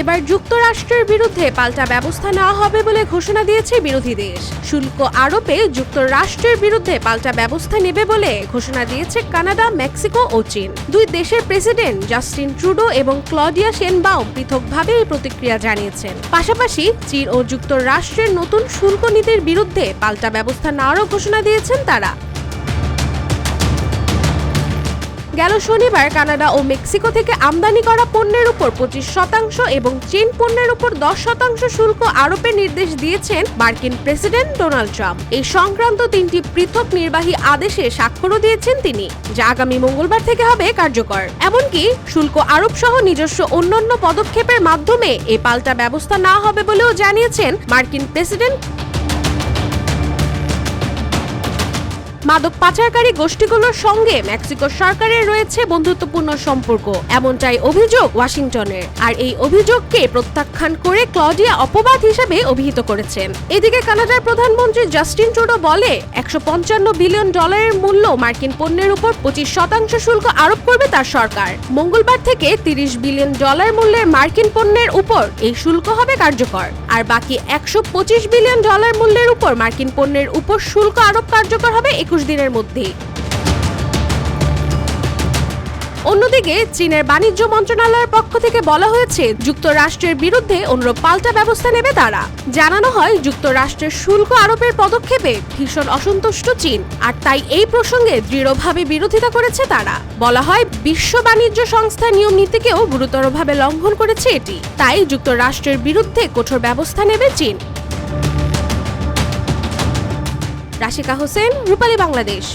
এবার যুক্তরাষ্ট্রের বিরুদ্ধে পাল্টা ব্যবস্থা নেওয়া হবে বলে ঘোষণা দিয়েছে বিরোধী দেশ। শুল্ক আরোপে যুক্তরাষ্ট্রের বিরুদ্ধে পাল্টা ব্যবস্থা নেবে বলে ঘোষণা দিয়েছে কানাডা, মেক্সিকো ও চীন। দুই দেশের প্রেসিডেন্ট জাস্টিন ট্রুডো এবং ক্লডিয়া শেনবাউম পৃথকভাবে এই প্রতিক্রিয়া জানিয়েছেন। পাশাপাশি চীন ও যুক্তরাষ্ট্রের নতুন শুল্ক নীতির বিরুদ্ধে পাল্টা ব্যবস্থা নেওয়ারও ঘোষণা দিয়েছেন তারা। গেল শনিবার কানাডা ও মেক্সিকো থেকে আমদানি করা পণ্যের উপর 25% এবং চীন পণ্যের উপর 10% শুল্ক আরোপের নির্দেশ দিয়েছেন মার্কিন প্রেসিডেন্ট ডোনাল্ড ট্রাম্প। এই সংক্রান্ত 3টি পৃথক নির্বাহী আদেশে স্বাক্ষরও দিয়েছেন তিনি, যা আগামী মঙ্গলবার থেকে হবে কার্যকর। এমনকি শুল্ক আরোপ সহ নিজস্ব অন্যান্য পদক্ষেপের মাধ্যমে এই পাল্টা ব্যবস্থা নেওয়া হবে বলেও জানিয়েছেন মার্কিন প্রেসিডেন্ট। মাদক পাচারকারী গোষ্ঠীগুলোর সঙ্গে মেক্সিকো সরকারের রয়েছে বন্ধুত্বপূর্ণ সম্পর্ক, এমনটাই অভিযোগ ওয়াশিংটনের। আর এই অভিযোগকে প্রত্যাখ্যান করে ক্লডিয়া অপবাদ হিসেবে অভিহিত করেছেন। এদিকে কানাডার প্রধানমন্ত্রী জাস্টিন ট্রুডো বলে $155 বিলিয়ন মূল্য মার্কিন পণ্যের উপর 25% শুল্ক আরোপ করবে তার সরকার। মঙ্গলবার থেকে $30 বিলিয়ন মূল্যের মার্কিন পণ্যের উপর এই শুল্ক হবে কার্যকর। আর বাকি $125 বিলিয়ন মূল্যের উপর মার্কিন পণ্যের উপর শুল্ক আরোপ কার্যকর হবে 21 দিনের মধ্যে। অন্যদিকে চীনের বাণিজ্য মন্ত্রণালয়ের পক্ষ থেকে বলা হয়েছে যুক্তরাষ্ট্রের বিরুদ্ধে অনুরূপ পাল্টা ব্যবস্থা নেবে তারা। জানানো হয় যুক্তরাষ্ট্রের শুল্ক আরোপের পদক্ষেপে ভীষণ অসন্তুষ্ট চীন, আর তাই এই প্রসঙ্গে দৃঢ়ভাবে বিরোধিতা করেছে তারা। বলা হয় বিশ্ব বাণিজ্য সংস্থার নিয়ম নীতিকেও গুরুতরভাবে লঙ্ঘন করেছে এটি, তাই যুক্তরাষ্ট্রের বিরুদ্ধে কঠোর ব্যবস্থা নেবে চীন। রাশিকা হোসেন, রূপালী বাংলাদেশ।